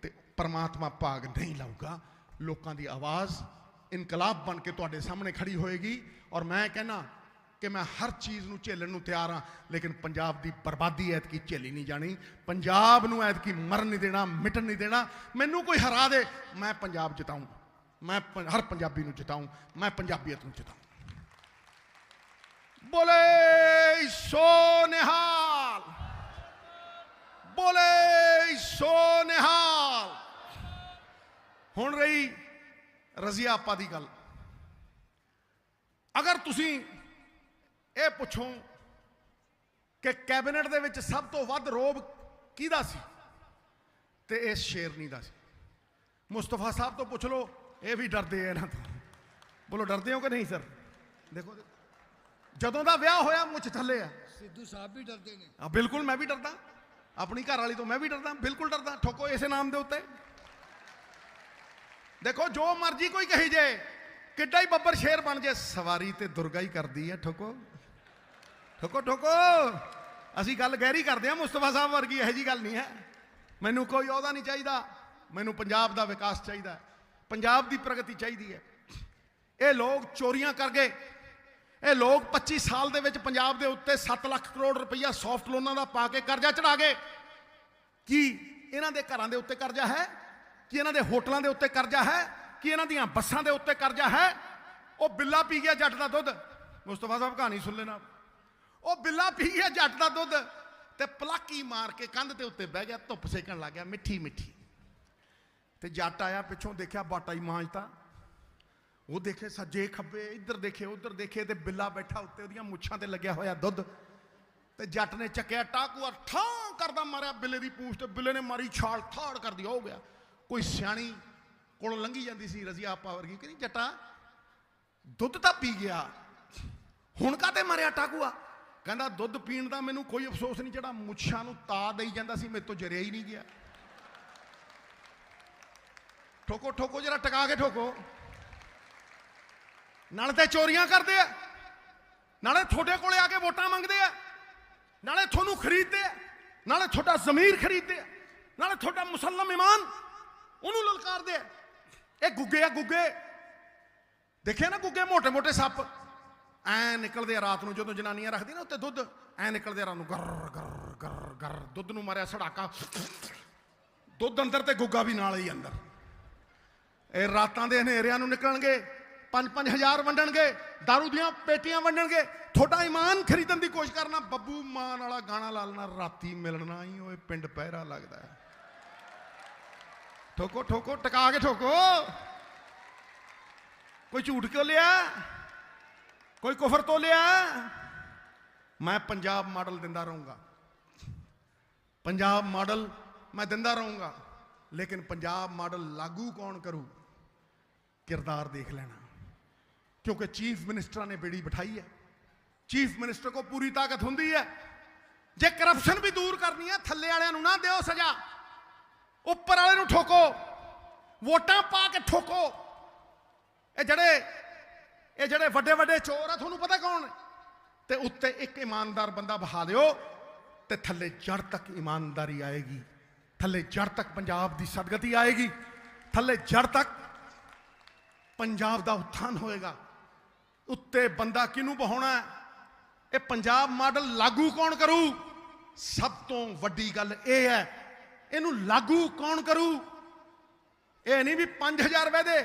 ਤੇ ਪਰਮਾਤਮਾ ਭਾਗ ਨਹੀਂ ਲਾਊਗਾ। ਲੋਕਾਂ ਦੀ ਆਵਾਜ਼ ਇਨਕਲਾਬ ਬਣ ਕੇ ਤੁਹਾਡੇ ਸਾਹਮਣੇ ਖੜੀ ਹੋਏਗੀ। ਔਰ ਮੈਂ ਕਹਿੰਦਾ ਕਿ ਮੈਂ ਹਰ ਚੀਜ਼ ਨੂੰ ਝੇਲਣ ਨੂੰ ਤਿਆਰ ਹਾਂ, ਲੇਕਿਨ ਪੰਜਾਬ ਦੀ ਬਰਬਾਦੀ ਐਤਕੀ ਝੇਲੀ ਨਹੀਂ ਜਾਣੀ। ਪੰਜਾਬ ਨੂੰ ਐਤਕੀ ਮਰਨ ਨਹੀਂ ਦੇਣਾ, ਮਿਟਣ ਨਹੀਂ ਦੇਣਾ। ਮੈਨੂੰ ਕੋਈ ਹਰਾ ਦੇ, ਮੈਂ ਪੰਜਾਬ ਜਿਤਾਊਂ, ਮੈਂ ਹਰ ਪੰਜਾਬੀ ਨੂੰ ਜਿਤਾਊਂ, ਮੈਂ ਪੰਜਾਬੀਅਤ ਨੂੰ ਜਿਤਾਊਂ। ਬੋਲੇ ਸੋ ਨਿਹਾਲ, ਬੋਲੇ ਸੋ ਨਿਹਾਲ। ਹੁਣ ਰਹੀ ਰਜ਼ੀਆ ਆਪਾ ਦੀ ਗੱਲ। ਅਗਰ ਤੁਸੀਂ ਇਹ ਪੁੱਛੋ ਕਿ ਕੈਬਨਿਟ ਦੇ ਵਿੱਚ ਸਭ ਤੋਂ ਵੱਧ ਰੋਬ ਕਿਹਦਾ ਸੀ, ਤੇ ਇਹ ਸ਼ੇਰਨੀ ਦਾ ਸੀ। ਮੁਸਤਫਾ ਸਾਹਿਬ ਤੋਂ ਪੁੱਛ ਲਓ, ਇਹ ਵੀ ਡਰਦੇ ਆ ਇਹਨਾਂ ਤੋਂ। ਬੋਲੋ ਡਰਦੇ ਹੋ ਕਿ ਨਹੀਂ ਸਰ? ਦੇਖੋ ਜਦੋਂ ਦਾ ਵਿਆਹ ਹੋਇਆ ਮੁੱਛ ਥੱਲੇ ਆ। ਸਿੱਧੂ ਸਾਹਿਬ ਵੀ ਡਰਦੇ ਨੇ। ਬਿਲਕੁਲ ਮੈਂ ਵੀ ਡਰਦਾ, ਆਪਣੀ ਘਰ ਵਾਲੀ ਤੋਂ ਮੈਂ ਵੀ ਡਰਦਾ, ਬਿਲਕੁਲ ਡਰਦਾ। ਠੋਕੋ ਇਸੇ ਨਾਮ ਦੇ ਉੱਤੇ। ਦੇਖੋ ਜੋ ਮਰਜ਼ੀ ਕੋਈ ਕਹੀ ਜੇ, ਕਿੱਡਾ ਹੀ ਬੱਬਰ ਸ਼ੇਰ ਬਣ ਜੇ, ਸਵਾਰੀ ਤੇ ਦੁਰਗਾ ਹੀ ਕਰਦੀ ਹੈ। ਠੋਕੋ ਠੋਕੋ ਠੋਕੋ। ਅਸੀਂ ਗੱਲ ਗਹਿਰੀ ਕਰਦੇ ਹਾਂ, ਮੁਸਤਫਾ ਸਾਹਿਬ ਵਰਗੀ ਇਹੋ ਜਿਹੀ ਗੱਲ ਨਹੀਂ ਹੈ। ਮੈਨੂੰ ਕੋਈ ਅਹੁਦਾ ਨਹੀਂ ਚਾਹੀਦਾ, ਮੈਨੂੰ ਪੰਜਾਬ ਦਾ ਵਿਕਾਸ ਚਾਹੀਦਾ, ਪੰਜਾਬ ਦੀ ਪ੍ਰਗਤੀ ਚਾਹੀਦੀ ਹੈ। ਇਹ ਲੋਕ ਚੋਰੀਆਂ ਕਰ ਗਏ। ਇਹ ਲੋਕ 25 ਸਾਲ ਦੇ ਵਿੱਚ ਪੰਜਾਬ ਦੇ ਉੱਤੇ 7 ਲੱਖ ਕਰੋੜ ਰੁਪਈਆ ਸੌਫਟ ਲੋਨਾਂ ਦਾ ਪਾ ਕੇ ਕਰਜ਼ਾ ਚੜਾ ਗਏ। ਕੀ ਇਹਨਾਂ ਦੇ ਘਰਾਂ ਦੇ ਉੱਤੇ ਕਰਜ਼ਾ ਹੈ? ਕਿ ਇਹਨਾਂ ਦੇ ਹੋਟਲਾਂ ਦੇ ਉੱਤੇ ਕਰਜ਼ਾ ਹੈ? ਕਿ ਇਹਨਾਂ ਦੀਆਂ ਬੱਸਾਂ ਦੇ ਉੱਤੇ ਕਰਜ਼ਾ ਹੈ? ਉਹ ਬਿੱਲਾ ਪੀ ਗਿਆ ਜੱਟ ਦਾ ਦੁੱਧ। ਮੁਸਤਫਾ ਸਾਹਿਬ ਕਹਾਣੀ ਸੁਣ ਲੈਣਾ। ਉਹ ਬਿੱਲਾ ਪੀ ਗਿਆ ਜੱਟ ਦਾ ਦੁੱਧ ਤੇ ਪਲਾਕੀ ਮਾਰ ਕੇ ਕੰਧ ਦੇ ਉੱਤੇ ਬਹਿ ਗਿਆ, ਧੁੱਪ ਸੇਕਣ ਲੱਗ ਗਿਆ ਮਿੱਠੀ ਮਿੱਠੀ। ਤੇ ਜੱਟ ਆਇਆ ਪਿੱਛੋਂ, ਦੇਖਿਆ ਬਾਟਾ ਹੀ ਮਾਂਜਤਾ। ਉਹ ਦੇਖੇ ਸੱਜੇ ਖੱਬੇ, ਇੱਧਰ ਦੇਖੇ ਉੱਧਰ ਦੇਖੇ, ਤੇ ਬਿੱਲਾ ਬੈਠਾ ਉੱਤੇ, ਉਹਦੀਆਂ ਮੁੱਛਾਂ ਤੇ ਲੱਗਿਆ ਹੋਇਆ ਦੁੱਧ। ਤੇ ਜੱਟ ਨੇ ਚੱਕਿਆ ਟਾਕੂਆ, ਠਾਂ ਕਰਦਾ ਮਾਰਿਆ ਬਿੱਲੇ ਦੀ ਪੂੰਛ ਤੇ, ਬਿੱਲੇ ਨੇ ਮਾਰੀ ਛਾਲ, ਥਾੜ ਕਰਦੀ ਹੋ ਗਿਆ। ਕੋਈ ਸਿਆਣੀ ਕੋਲੋਂ ਲੰਘੀ ਜਾਂਦੀ ਸੀ, ਰਜ਼ੀਆ ਆਪਾ ਵਰਗੀ, ਕਹਿੰਦੀ ਜੱਟਾ ਦੁੱਧ ਤਾਂ ਪੀ ਗਿਆ, ਹੁਣ ਕਾਹਤੇ ਮਾਰਿਆ ਟਾਕੂਆ? ਕਹਿੰਦਾ ਦੁੱਧ ਪੀਣ ਦਾ ਮੈਨੂੰ ਕੋਈ ਅਫਸੋਸ ਨਹੀਂ, ਜਿਹੜਾ ਮੁੱਛਾਂ ਨੂੰ ਤਾ ਦੇਈ ਜਾਂਦਾ ਸੀ ਮੇਰੇ ਤੋਂ ਜਰਿਆ ਹੀ ਨਹੀਂ ਗਿਆ। ਠੋਕੋ ਠੋਕੋ ਜਰਾ ਟਕਾ ਕੇ ਠੋਕੋ। ਨਾਲੇ ਤੇ ਚੋਰੀਆਂ ਕਰਦੇ ਆ, ਨਾਲੇ ਤੁਹਾਡੇ ਕੋਲੇ ਆ ਕੇ ਵੋਟਾਂ ਮੰਗਦੇ ਆ, ਨਾਲੇ ਤੁਹਾਨੂੰ ਖਰੀਦਦੇ ਆ, ਨਾਲੇ ਤੁਹਾਡਾ ਜ਼ਮੀਰ ਖਰੀਦਦੇ ਆ, ਨਾਲੇ ਤੁਹਾਡਾ ਮੁਸਲਮ ਇਮਾਨ ਉਹਨੂੰ ਲਲਕਾਰਦੇ ਆ। ਇਹ ਗੁੱਗੇ ਆ ਗੁੱਗੇ। ਦੇਖਿਆ ਨਾ ਗੁੱਗੇ ਮੋਟੇ ਮੋਟੇ ਸੱਪ ਐ ਨਿਕਲਦੇ ਆ ਰਾਤ ਨੂੰ, ਜਦੋਂ ਜਨਾਨੀਆਂ ਰੱਖਦੀਆਂ ਨਾ ਉੱਤੇ ਦੁੱਧ, ਐ ਨਿਕਲਦੇ ਆ ਰਾਤ ਨੂੰ, ਗਰ ਗਰ ਗਰ ਗਰ, ਦੁੱਧ ਨੂੰ ਮਾਰਿਆ ਸੜਾਕਾ, ਦੁੱਧ ਅੰਦਰ ਤੇ ਗੁੱਗਾ ਵੀ ਨਾਲ ਹੀ ਅੰਦਰ। ਇਹ ਰਾਤਾਂ ਦੇ ਹਨੇਰਿਆਂ ਨੂੰ ਨਿਕਲਣਗੇ, 5-5 ਹਜ਼ਾਰ ਵੰਡਣਗੇ, ਦਾਰੂ ਦੀਆਂ ਪੇਟੀਆਂ ਵੰਡਣਗੇ। ਤੁਹਾਡਾ ਈਮਾਨ ਖਰੀਦਣ ਦੀ ਕੋਸ਼ਿਸ਼ ਕਰਨਾ, ਬੱਬੂ ਮਾਨ ਵਾਲਾ ਗਾਣਾ ਲਾ ਲੈਣਾ, ਰਾਤੀ ਮਿਲਣਾ ਹੀ ਓਏ ਪਿੰਡ ਪਹਿਰਾ ਲੱਗਦਾ ਹੈ। ਠੋਕੋ ਠੋਕੋ, ਟਕਾ ਕੇ ਠੋਕੋ। ਕੋਈ ਝੂਠ ਕਿਉਂ ਲਿਆ, ਕੋਈ ਕੁਫਰ ਤੋਂ ਲਿਆ। ਮੈਂ ਪੰਜਾਬ ਮਾਡਲ ਦਿੰਦਾ ਰਹੂੰਗਾ, ਪੰਜਾਬ ਮਾਡਲ ਮੈਂ ਦਿੰਦਾ ਰਹੂੰਗਾ, ਲੇਕਿਨ ਪੰਜਾਬ ਮਾਡਲ ਲਾਗੂ ਕੌਣ ਕਰੂ, किरदार देख लेना। क्योंकि चीफ मिनिस्टर ने बेड़ी बिठाई है, चीफ मिनिस्टर को पूरी ताकत होंगी है। जे करप्शन भी दूर करनी है, थल्ले वाले ना दो सजा, उपर वाले ठोको, वोटां पा के ठोको। ये जड़े वड्डे वड्डे चोर है, थोनू पता कौन, ते उत्ते एक ईमानदार बंदा बहा दिओ, ते थल्ले जड़ तक ईमानदारी आएगी, थल्ले जड़ तक पंजाब की सदगति आएगी, थल्ले जड़ तक पंजाब का उत्थान होएगा। उत्ते बंदा किनू बहाना है, ये पंजाब मॉडल लागू कौन करू। सब तो वड्डी गल ये है, इनू लागू कौन करू। ये नहीं भी 5000 वैदे,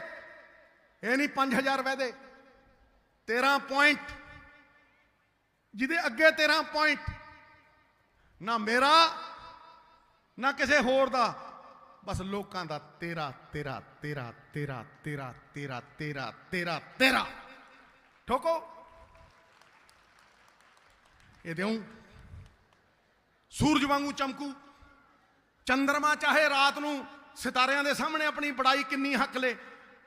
ये नहीं 5000 वैदे, 13 पॉइंट, जिदे अगे 13 पॉइंट, ना मेरा ना किसी होर दा, बस लोगों का तेरा तेरा तेरा तेरा तेरा तेरा तेरा तेरा तेरा। ठोको ये देऊं, सूरज वांगू चमकू, चंद्रमा चाहे रात नू सितारियां दे सामने अपनी बड़ाई किन्नी हक ले,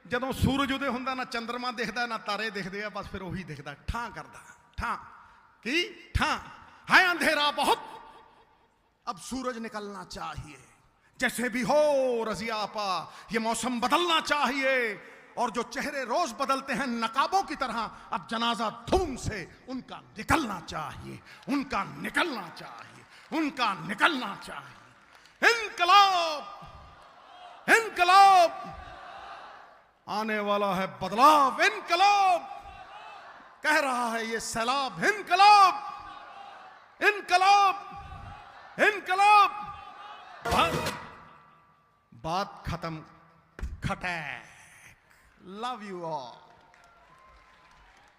जदों सूरज उदय हुंदा ना चंद्रमा दिखदा ना तारे दिखदे आ, बस फिर उही दिखदा, ठां करदा, ठां की ठां है अंधेरा बहुत, अब सूरज निकलना चाहिए, जैसे भी हो रजिया आपा, ये मौसम बदलना चाहिए। और जो चेहरे रोज बदलते हैं नकाबों की तरह, अब जनाजा धूम से उनका निकलना चाहिए, उनका निकलना चाहिए, उनका निकलना चाहिए। इनकलाब इनकलाब आने वाला है बदलाव, इनकलाब कह रहा है ये सैलाब, इनकलाब इनकलाब इनकलाब। बात खत्म, खटैक। Love you all.